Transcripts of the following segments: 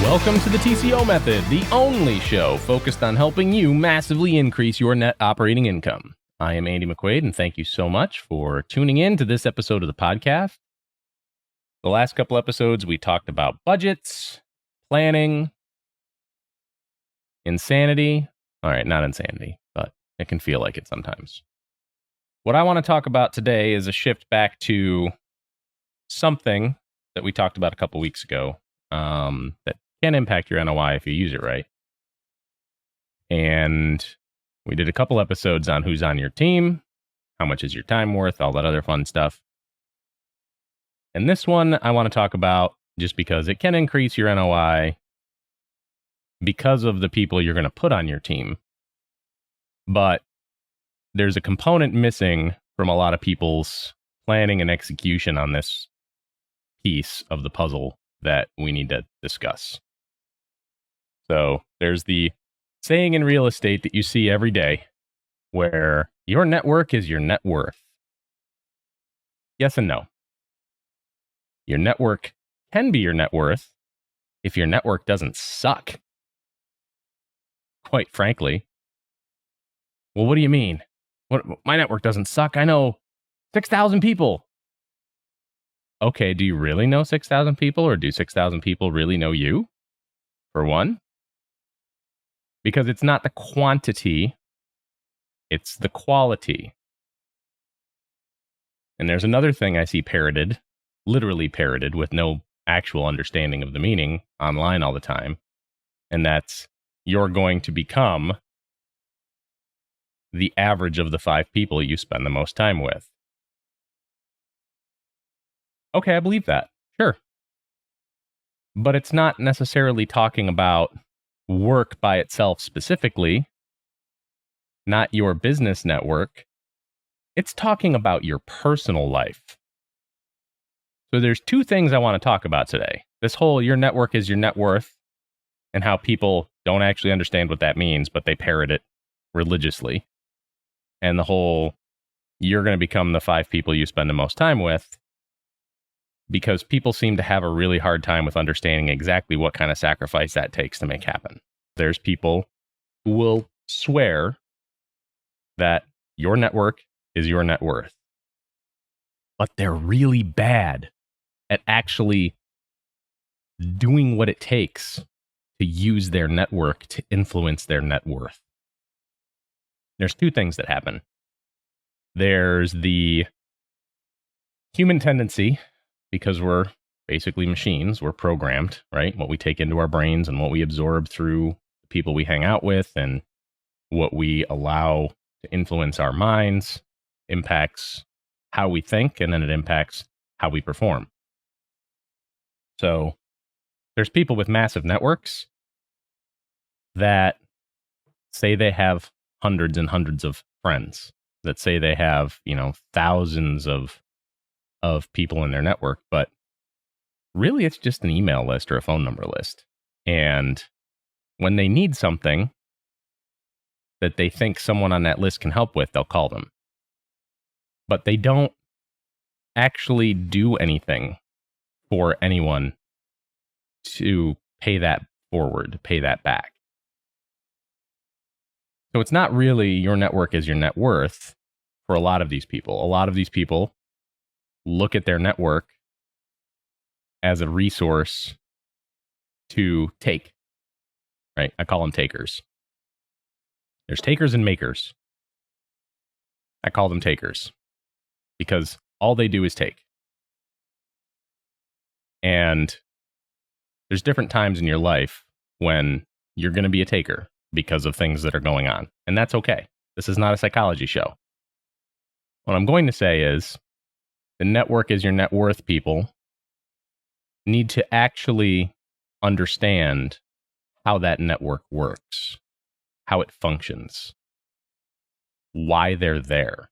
Welcome to the TCO Method, the only show focused on helping you massively increase your net operating income. I am Andy McQuaid, and thank you so much for tuning in to this episode of the podcast. The last couple episodes, we talked about budgets, planning, insanity. All right, not insanity, but it can feel like it sometimes. What I want to talk about today is a shift back to something that we talked about a couple weeks ago that can impact your NOI if you use it right. And we did a couple episodes on who's on your team, how much is your time worth, all that other fun stuff. And this one I want to talk about just because it can increase your NOI because of the people you're going to put on your team. But there's a component missing from a lot of people's planning and execution on this piece of the puzzle that we need to discuss. So there's the saying in real estate that you see every day where your network is your net worth. Yes and no. Your network can be your net worth if your network doesn't suck. Quite frankly. Well, what do you mean? My network doesn't suck. I know 6,000 people. Okay, do you really know 6,000 people, or do 6,000 people really know you? For one. Because it's not the quantity, it's the quality. And there's another thing I see parroted, literally parroted with no actual understanding of the meaning online all the time. And that's, you're going to become the average of the 5 people you spend the most time with. Okay, I believe that. Sure. But it's not necessarily talking about work by itself specifically, not your business network. It's talking about your personal life. So there's 2 things I want to talk about today. This whole your network is your net worth, and how people don't actually understand what that means, but they parrot it religiously. And the whole you're going to become the 5 people you spend the most time with, because people seem to have a really hard time with understanding exactly what kind of sacrifice that takes to make happen. There's people who will swear that your network is your net worth, but they're really bad at actually doing what it takes to use their network to influence their net worth. There's 2 things that happen. There's the human tendency, because we're basically machines, we're programmed, right? What we take into our brains and what we absorb through the people we hang out with and what we allow to influence our minds impacts how we think, and then it impacts how we perform. So there's people with massive networks that say they have hundreds and hundreds of friends, that say they have, thousands of people in their network, but really it's just an email list or a phone number list. And when they need something that they think someone on that list can help with, they'll call them. But they don't actually do anything for anyone to pay that forward, pay that back. So it's not really your network is your net worth for a lot of these people. A lot of these people look at their network as a resource to take, right? I call them takers. There's takers and makers. I call them takers because all they do is take. And there's different times in your life when you're going to be a taker because of things that are going on. And that's okay. This is not a psychology show. What I'm going to say is the network is your net worth people need to actually understand how that network works, how it functions, why they're there.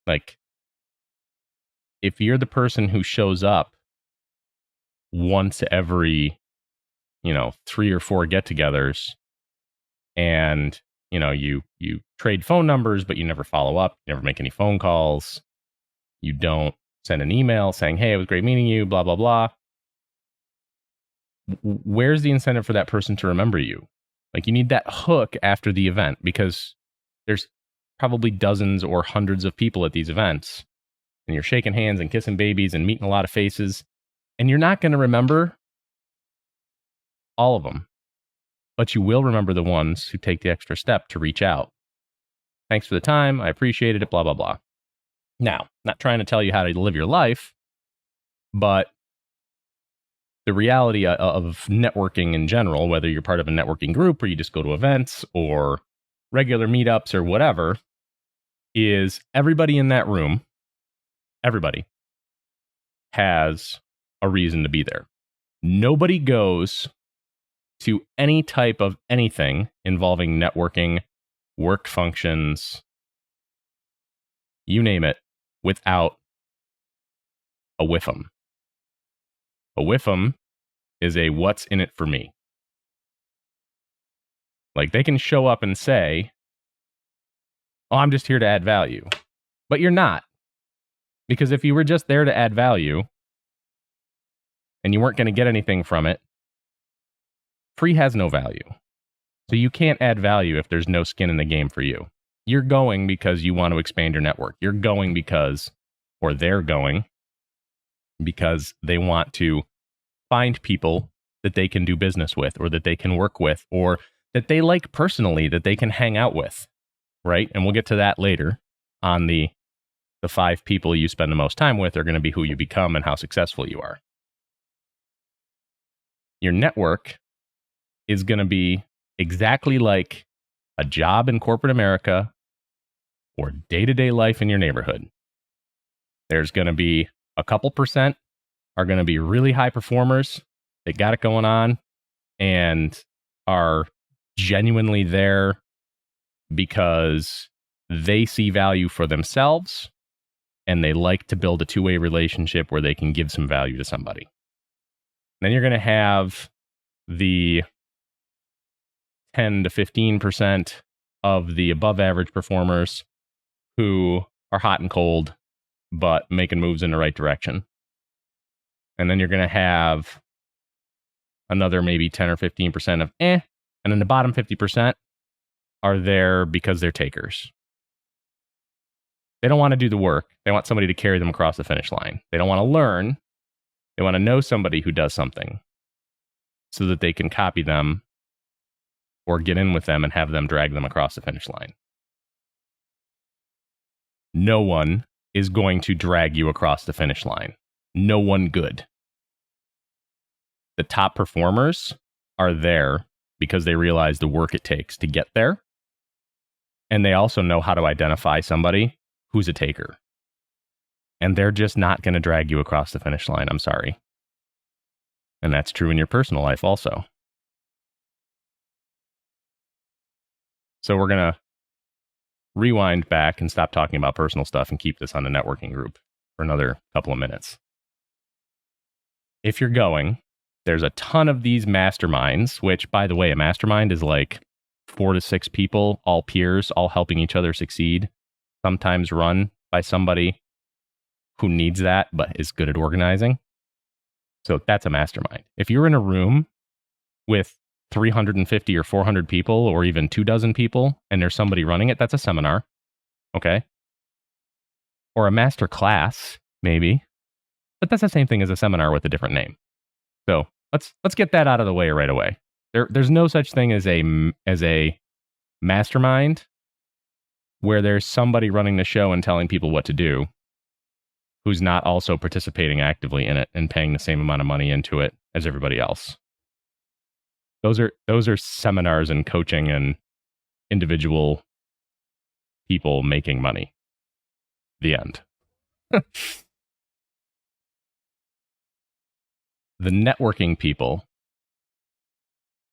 Like, if you're the person who shows up once every, 3 or 4 get-togethers, and, you trade phone numbers, but you never follow up, you never make any phone calls, you don't send an email saying, hey, it was great meeting you, blah, blah, blah. where's the incentive for that person to remember you? Like, you need that hook after the event, because there's probably dozens or hundreds of people at these events, and you're shaking hands and kissing babies and meeting a lot of faces, and you're not going to remember all of them, but you will remember the ones who take the extra step to reach out. Thanks for the time. I appreciated it, blah, blah, blah. Now, not trying to tell you how to live your life, but the reality of networking in general, whether you're part of a networking group or you just go to events or regular meetups or whatever, is everybody in that room, everybody has a reason to be there. Nobody goes to any type of anything involving networking, work functions, you name it, without a whiffum. A whiffum is a what's in it for me. Like, they can show up and say, oh, I'm just here to add value. But you're not. Because if you were just there to add value and you weren't going to get anything from it, free has no value. So you can't add value if there's no skin in the game for you. You're going because you want to expand your network. You're going because, or they're going because they want to find people that they can do business with, or that they can work with, or that they like personally, that they can hang out with, right? And we'll get to that later on. The 5 people you spend the most time with are going to be who you become and how successful you are. Your network is going to be exactly like a job in corporate America or day-to-day life in your neighborhood. There's going to be a couple percent are going to be really high performers. They got it going on and are genuinely there because they see value for themselves and they like to build a two-way relationship where they can give some value to somebody. Then you're going to have the 10 to 15% of the above average performers who are hot and cold, but making moves in the right direction. And then you're going to have another maybe 10 or 15% of And then the bottom 50% are there because they're takers. They don't want to do the work. They want somebody to carry them across the finish line. They don't want to learn. They want to know somebody who does something so that they can copy them or get in with them and have them drag them across the finish line. No one is going to drag you across the finish line. No one good. The top performers are there because they realize the work it takes to get there. And they also know how to identify somebody who's a taker. And they're just not going to drag you across the finish line. I'm sorry. And that's true in your personal life also. So we're going to rewind back and stop talking about personal stuff and keep this on the networking group for another couple of minutes. If you're going, there's a ton of these masterminds, which, by the way, a mastermind is like 4 to 6 people, all peers, all helping each other succeed, sometimes run by somebody who needs that but is good at organizing. So that's a mastermind. If you're in a room with 350 or 400 people or even 24 people and there's somebody running it, that's a seminar. Okay. Or a master class, maybe. But that's the same thing as a seminar with a different name. So let's get that out of the way right away. There's no such thing as a mastermind where there's somebody running the show and telling people what to do who's not also participating actively in it and paying the same amount of money into it as everybody else. Those are seminars and coaching and individual people making money. The end. The networking people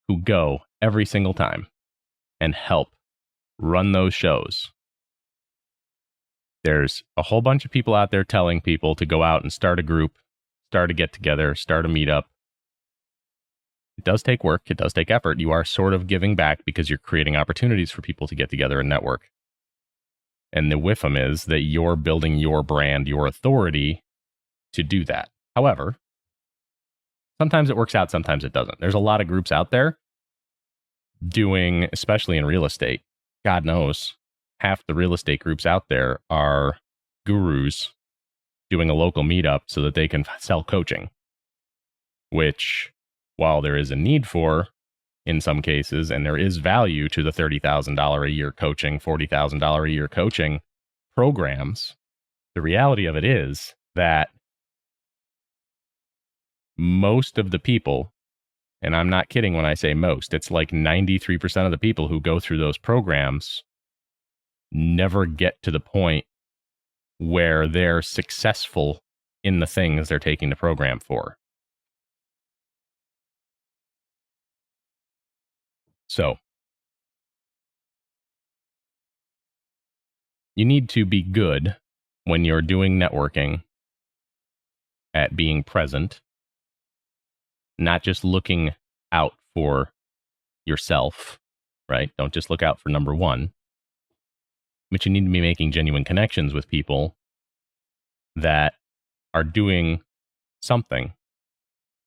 who go every single time and help run those shows. There's a whole bunch of people out there telling people to go out and start a group, start a get together, start a meetup. It does take work. It does take effort. You are sort of giving back because you're creating opportunities for people to get together and network. And the whiffum is that you're building your brand, your authority to do that. However, Sometimes it works out, sometimes it doesn't. There's a lot of groups out there doing, especially in real estate. God knows, half the real estate groups out there are gurus doing a local meetup so that they can sell coaching, which, while there is a need for in some cases, and there is value to the $30,000 a year coaching, $40,000 a year coaching programs, the reality of it is that most of the people, and I'm not kidding when I say most, it's like 93% of the people who go through those programs never get to the point where they're successful in the things they're taking the program for. So, you need to be good when you're doing networking at being present, not just looking out for yourself, right? Don't just look out for number one, but you need to be making genuine connections with people that are doing something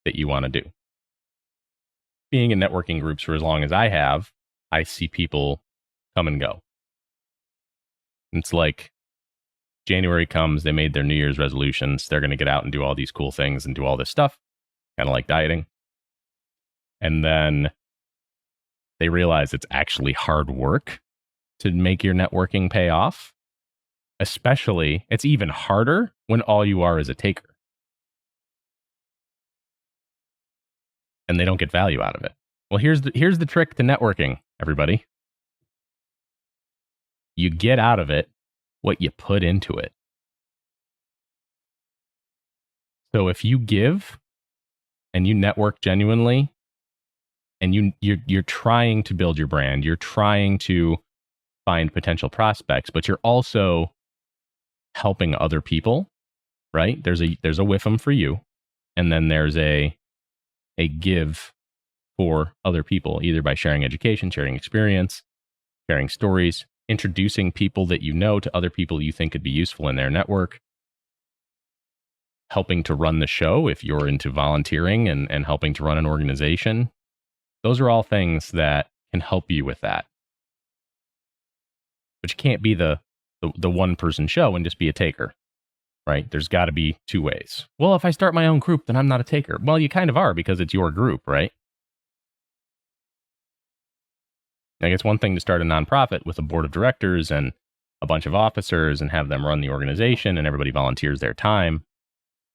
that you want to do. Being in networking groups for as long as I have, I see people come and go. It's like January comes, they made their New Year's resolutions. They're going to get out and do all these cool things and do all this stuff, kind of like dieting. And then they realize it's actually hard work to make your networking pay off. Especially, it's even harder when all you are is a taker. And they don't get value out of it. Well, here's the trick to networking, everybody. You get out of it what you put into it. So if you give and you network genuinely, and you're trying to build your brand, you're trying to find potential prospects, but you're also helping other people, right? There's a WIFM for you, and then there's a give for other people, either by sharing education, sharing experience, sharing stories, introducing people that you know to other people you think could be useful in their network, helping to run the show if you're into volunteering and helping to run an organization. Those are all things that can help you with that. But you can't be the one-person show and just be a taker, right? There's got to be two ways. Well, if I start my own group, then I'm not a taker. Well, you kind of are, because it's your group, right? Like, it's one thing to start a nonprofit with a board of directors and a bunch of officers and have them run the organization and everybody volunteers their time,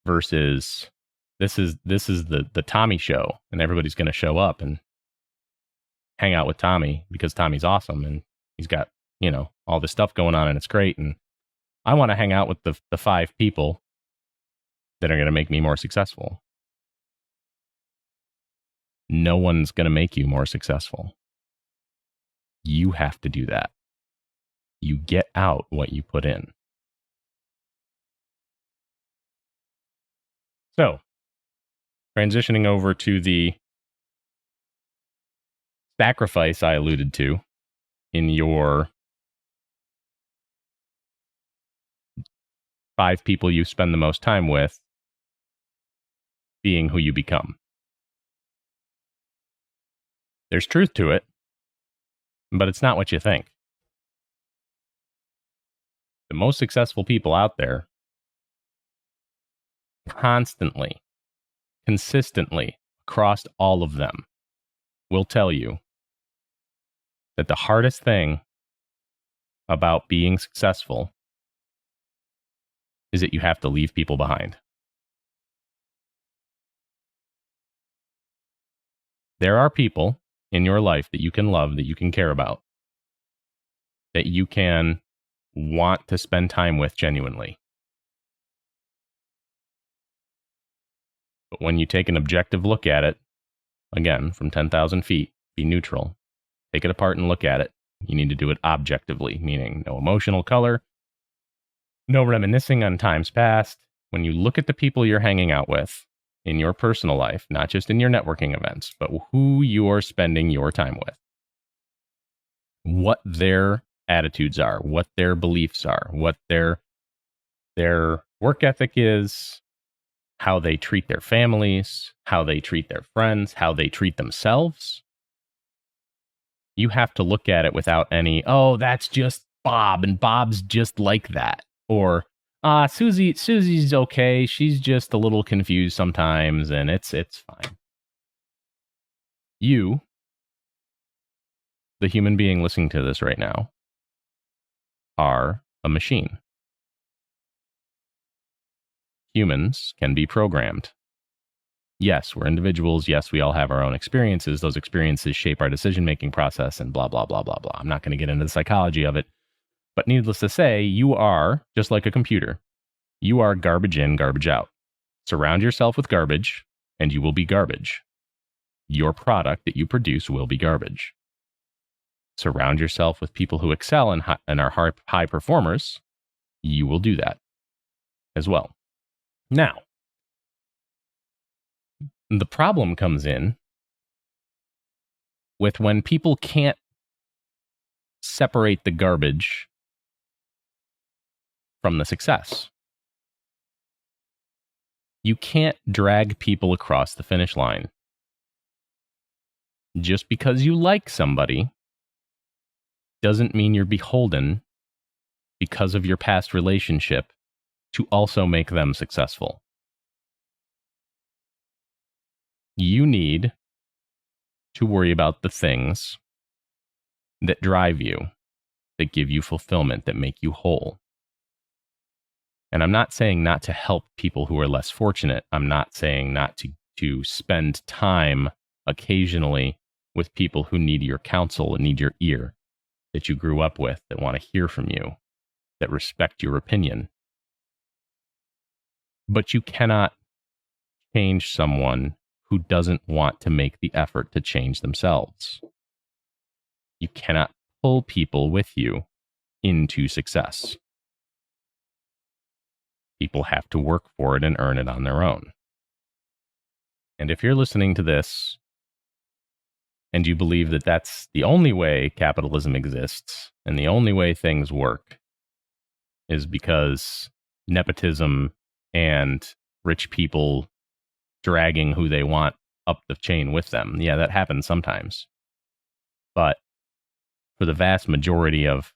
versus this is the Tommy show, and everybody's going to show up and hang out with Tommy because Tommy's awesome and he's got, all this stuff going on and it's great. And I want to hang out with the 5 people that are going to make me more successful. No one's going to make you more successful. You have to do that. You get out what you put in. So, transitioning over to the sacrifice I alluded to in your 5 people you spend the most time with being who you become. There's truth to it, but it's not what you think. The most successful people out there constantly, consistently, across all of them, will tell you that the hardest thing about being successful is that you have to leave people behind. There are people in your life that you can love, that you can care about, that you can want to spend time with genuinely. But when you take an objective look at it, again, from 10,000 feet, be neutral, take it apart and look at it. You need to do it objectively, meaning no emotional color, no reminiscing on times past. When you look at the people you're hanging out with in your personal life, not just in your networking events, but who you're spending your time with, what their attitudes are, what their beliefs are, what their work ethic is, how they treat their families, how they treat their friends, how they treat themselves, you have to look at it without any, oh, that's just Bob, and Bob's just like that. Or, Susie's okay. She's just a little confused sometimes, and it's fine. You, the human being listening to this right now, are a machine. Humans can be programmed. Yes, we're individuals. Yes, we all have our own experiences. Those experiences shape our decision-making process and blah, blah, blah, blah, blah. I'm not going to get into the psychology of it. But needless to say, you are just like a computer. You are garbage in, garbage out. Surround yourself with garbage, and you will be garbage. Your product that you produce will be garbage. Surround yourself with people who excel and are high performers. You will do that as well. Now, the problem comes in with when people can't separate the garbage from the success. You can't drag people across the finish line. Just because you like somebody doesn't mean you're beholden because of your past relationship to also make them successful. You need to worry about the things that drive you, that give you fulfillment, that make you whole. And I'm not saying not to help people who are less fortunate. I'm not saying not to spend time occasionally with people who need your counsel and need your ear, that you grew up with, that want to hear from you, that respect your opinion. But you cannot change someone who doesn't want to make the effort to change themselves. You cannot pull people with you into success. People have to work for it and earn it on their own. And if you're listening to this and you believe that that's the only way capitalism exists and the only way things work is because nepotism and rich people dragging who they want up the chain with them. Yeah, that happens sometimes. But for the vast majority of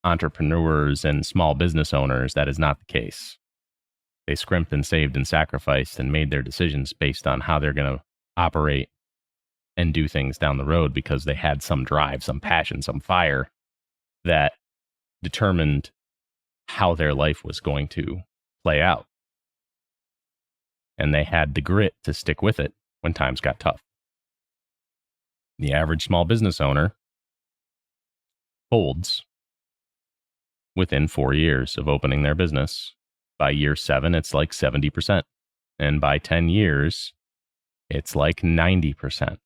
entrepreneurs and small business owners, that is not the case. They scrimped and saved and sacrificed and made their decisions based on how they're going to operate and do things down the road because they had some drive, some passion, some fire that determined how their life was going to play out. And they had the grit to stick with it when times got tough. The average small business owner folds within 4 years of opening their business. By year 7, it's like 70%. And by 10 years, it's like 90%.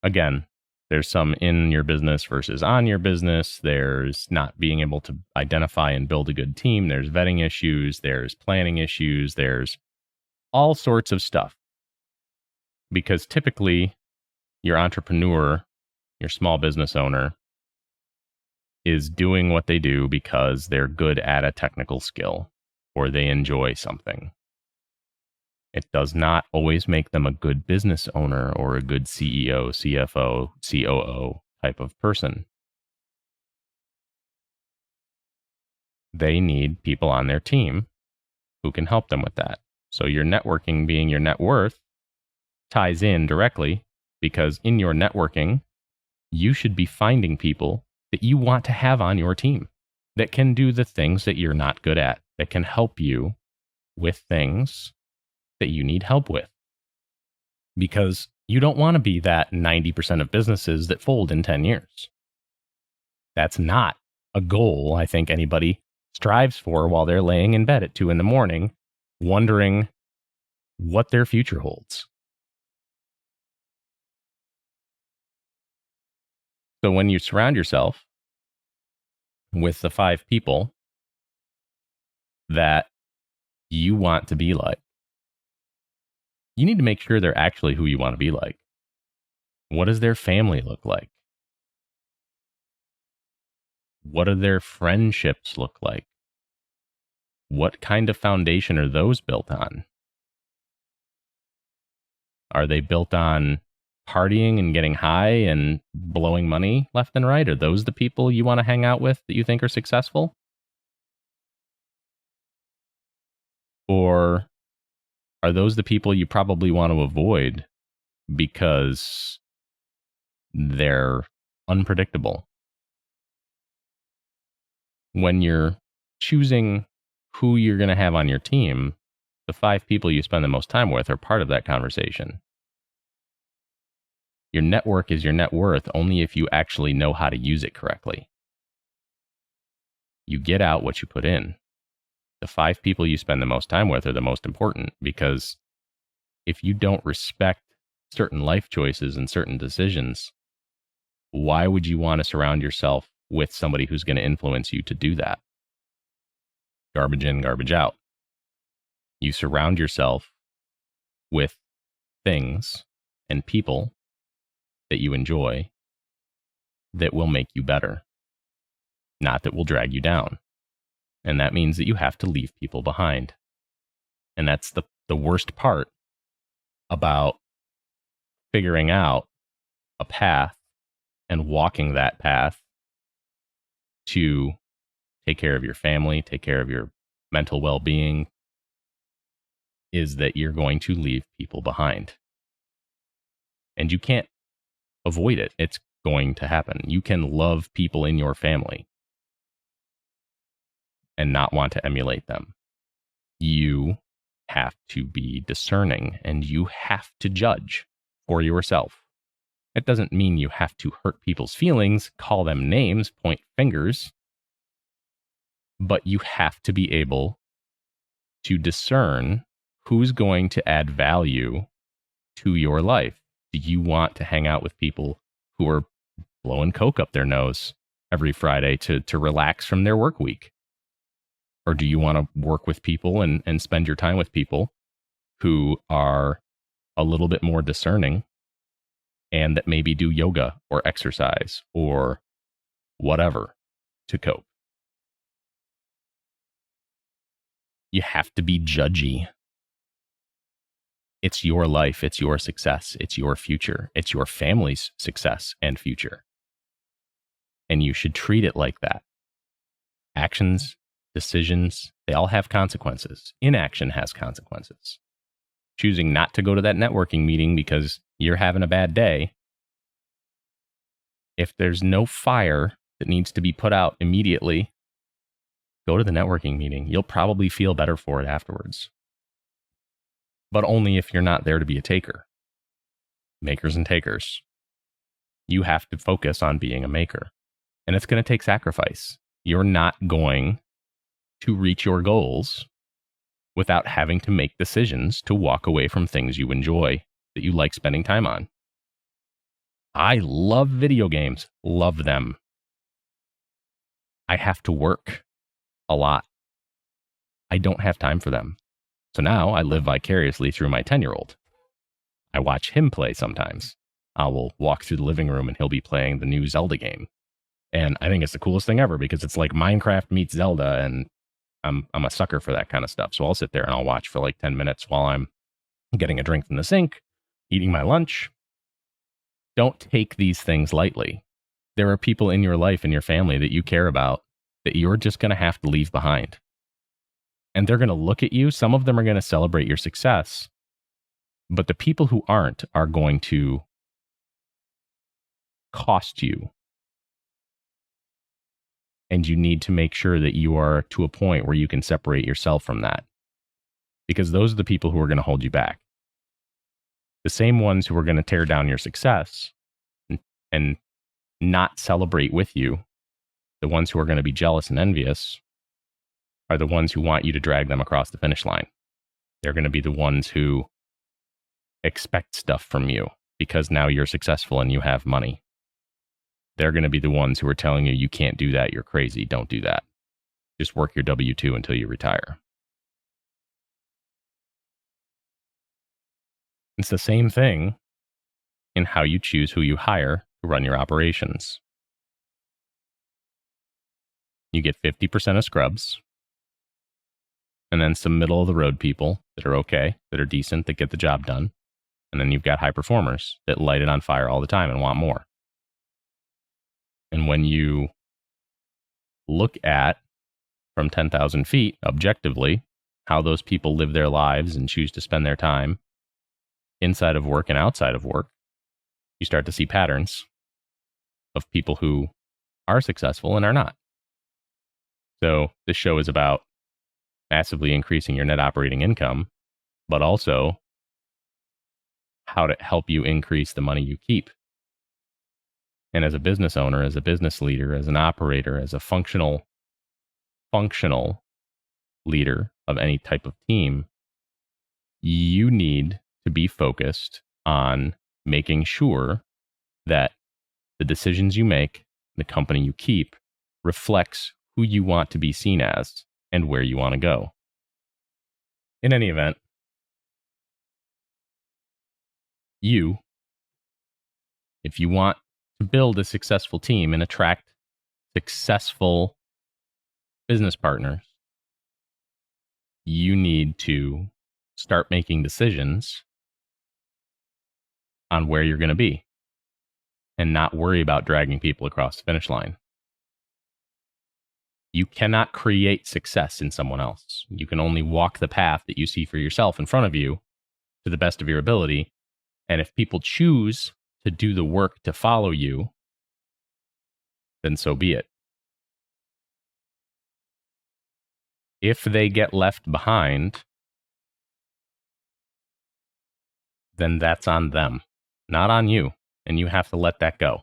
Again, there's some in your business versus on your business. There's not being able to identify and build a good team. There's vetting issues. There's planning issues. There's all sorts of stuff. Because typically, your entrepreneur, your small business owner, is doing what they do because they're good at a technical skill or they enjoy something. It does not always make them a good business owner or a good CEO, CFO, COO type of person. They need people on their team who can help them with that. So your networking being your net worth ties in directly because in your networking, you should be finding people that you want to have on your team that can do the things that you're not good at, that can help you with things that you need help with. Because you don't want to be that 90% of businesses that fold in 10 years. That's not a goal I think anybody strives for while they're laying in bed at 2 a.m, wondering what their future holds. So when you surround yourself with the 5 people that you want to be like, you need to make sure they're actually who you want to be like. What does their family look like? What do their friendships look like? What kind of foundation are those built on? Are they built on partying and getting high and blowing money left and right? Are those the people you want to hang out with that you think are successful? Or are those the people you probably want to avoid because they're unpredictable? When you're choosing who you're going to have on your team, the 5 people you spend the most time with are part of that conversation. Your network is your net worth only if you actually know how to use it correctly. You get out what you put in. The 5 people you spend the most time with are the most important, because if you don't respect certain life choices and certain decisions, why would you want to surround yourself with somebody who's going to influence you to do that? Garbage in, garbage out. You surround yourself with things and people that you enjoy that will make you better, not that will drag you down. And that means that you have to leave people behind. And that's the worst part about figuring out a path and walking that path to take care of your family, take care of your mental well-being, is that you're going to leave people behind. And you can't avoid it. It's going to happen. You can love people in your family and not want to emulate them. You have to be discerning, and you have to judge for yourself. It doesn't mean you have to hurt people's feelings, call them names, point fingers, but you have to be able to discern who's going to add value to your life. Do you want to hang out with people who are blowing coke up their nose every Friday to relax from their work week? Or do you want to work with people and spend your time with people who are a little bit more discerning and that maybe do yoga or exercise or whatever to cope? You have to be judgy. It's your life. It's your success. It's your future. It's your family's success and future. And you should treat it like that. Actions, decisions, they all have consequences. Inaction has consequences. Choosing not to go to that networking meeting because you're having a bad day, if there's no fire that needs to be put out immediately, go to the networking meeting. You'll probably feel better for it afterwards. But only if you're not there to be a taker. Makers and takers. You have to focus on being a maker. And it's going to take sacrifice. You're not going to reach your goals without having to make decisions to walk away from things you enjoy, that you like spending time on. I love video games. Love them. I have to work a lot. I don't have time for them. So now I live vicariously through my 10-year-old. I watch him play sometimes. I will walk through the living room and he'll be playing the new Zelda game. And I think it's the coolest thing ever because it's like Minecraft meets Zelda, and I'm a sucker for that kind of stuff. So I'll sit there and I'll watch for like 10 minutes while I'm getting a drink from the sink, eating my lunch. Don't take these things lightly. There are people in your life and your family that you care about that you're just going to have to leave behind. And they're going to look at you. Some of them are going to celebrate your success. But the people who aren't are going to cost you. And you need to make sure that you are to a point where you can separate yourself from that. Because those are the people who are going to hold you back. The same ones who are going to tear down your success and not celebrate with you, the ones who are going to be jealous and envious, are the ones who want you to drag them across the finish line. They're going to be the ones who expect stuff from you because now you're successful and you have money. They're going to be the ones who are telling you, you can't do that, you're crazy, don't do that. Just work your W-2 until you retire. It's the same thing in how you choose who you hire to run your operations. You get 50% of scrubs, and then some middle of the road people that are okay, that are decent, that get the job done. And then you've got high performers that light it on fire all the time and want more. And when you look at from 10,000 feet objectively how those people live their lives and choose to spend their time inside of work and outside of work, you start to see patterns of people who are successful and are not. So this show is about massively increasing your net operating income, but also how to help you increase the money you keep. And as a business owner, as a business leader, as an operator, as a functional leader of any type of team, you need to be focused on making sure that the decisions you make, the company you keep, reflects who you want to be seen as and where you want to go. In any event, if you want to build a successful team and attract successful business partners, you need to start making decisions on where you're going to be and not worry about dragging people across the finish line. You cannot create success in someone else. You can only walk the path that you see for yourself in front of you to the best of your ability. And if people choose to do the work to follow you, then so be it. If they get left behind, then that's on them, not on you. And you have to let that go.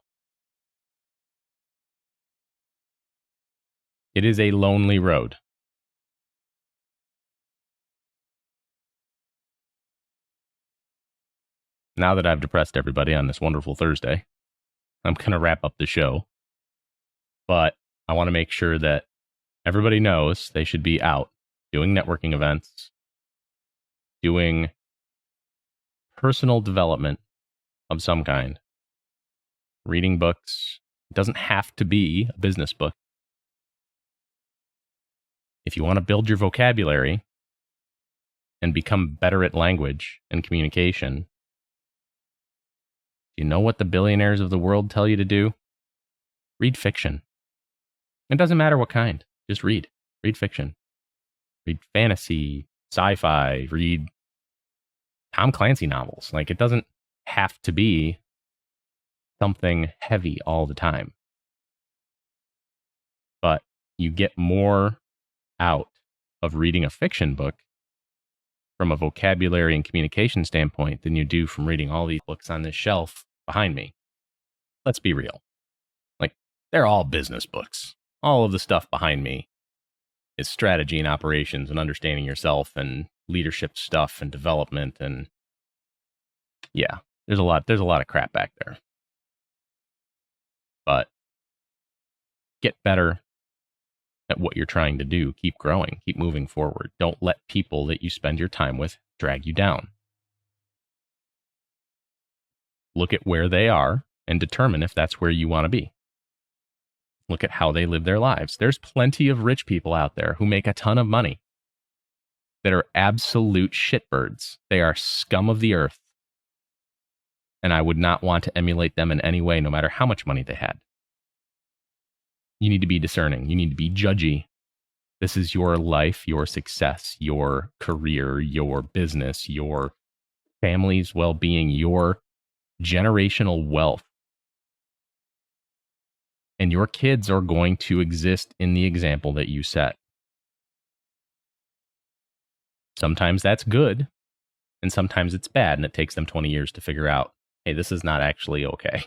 It is a lonely road. Now that I've depressed everybody on this wonderful Thursday, I'm going to wrap up the show. But I want to make sure that everybody knows they should be out doing networking events, doing personal development of some kind, reading books. It doesn't have to be a business book. If you want to build your vocabulary and become better at language and communication, you know what the billionaires of the world tell you to do? Read fiction. It doesn't matter what kind. Just read. Read fiction. Read fantasy, sci-fi, read Tom Clancy novels. Like, it doesn't have to be something heavy all the time. But you get more out of reading a fiction book from a vocabulary and communication standpoint than you do from reading all these books on this shelf behind me. Let's be real. Like, they're all business books. All of the stuff behind me is strategy and operations and understanding yourself and leadership stuff and development. And yeah, there's a lot of crap back there. But get better at what you're trying to do. Keep growing, keep moving forward. Don't let people that you spend your time with drag you down. Look at where they are and determine if that's where you want to be. Look at how they live their lives. There's plenty of rich people out there who make a ton of money that are absolute shitbirds. They are scum of the earth. And I would not want to emulate them in any way, no matter how much money they had. You need to be discerning. You need to be judgy. This is your life, your success, your career, your business, your family's well-being, your generational wealth. And your kids are going to exist in the example that you set. Sometimes that's good, and sometimes it's bad, and it takes them 20 years to figure out, hey, this is not actually okay.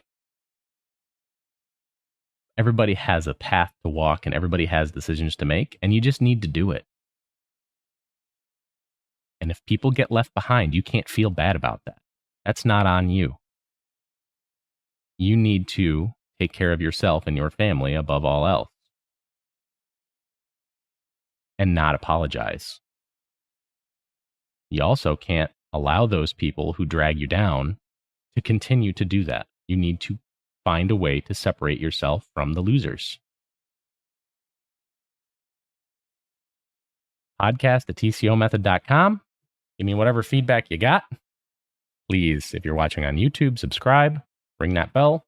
Everybody has a path to walk, and everybody has decisions to make, and you just need to do it. And if people get left behind, you can't feel bad about that. That's not on you. You need to take care of yourself and your family above all else. And not apologize. You also can't allow those people who drag you down to continue to do that. You need to find a way to separate yourself from the losers. podcast@tcomethod.com. Give me whatever feedback you got. Please, if you're watching on YouTube, subscribe, ring that bell.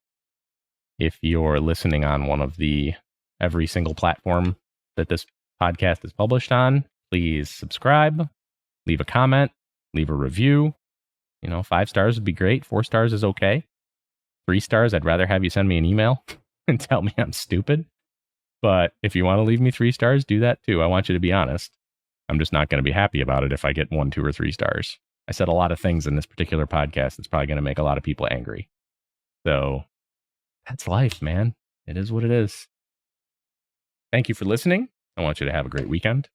If you're listening on one of the every single platform that this podcast is published on, please subscribe, leave a comment, leave a review. 5 stars would be great. 4 stars is okay. 3 stars, I'd rather have you send me an email and tell me I'm stupid. But if you want to leave me 3 stars, do that too. I want you to be honest. I'm just not going to be happy about it if I get 1, 2, or 3 stars. I said a lot of things in this particular podcast that's probably going to make a lot of people angry. So that's life, man. It is what it is. Thank you for listening. I want you to have a great weekend.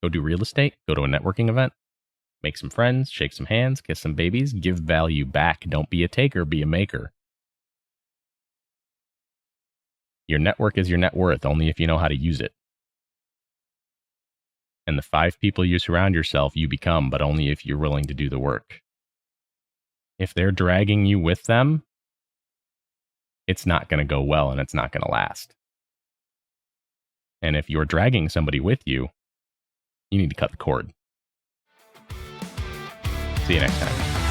Go do real estate. Go to a networking event. Make some friends. Shake some hands. Kiss some babies. Give value back. Don't be a taker. Be a maker. Your network is your net worth only if you know how to use it. And the 5 people you surround yourself, you become, but only if you're willing to do the work. If they're dragging you with them, it's not going to go well and it's not going to last. And if you're dragging somebody with you, you need to cut the cord. See you next time.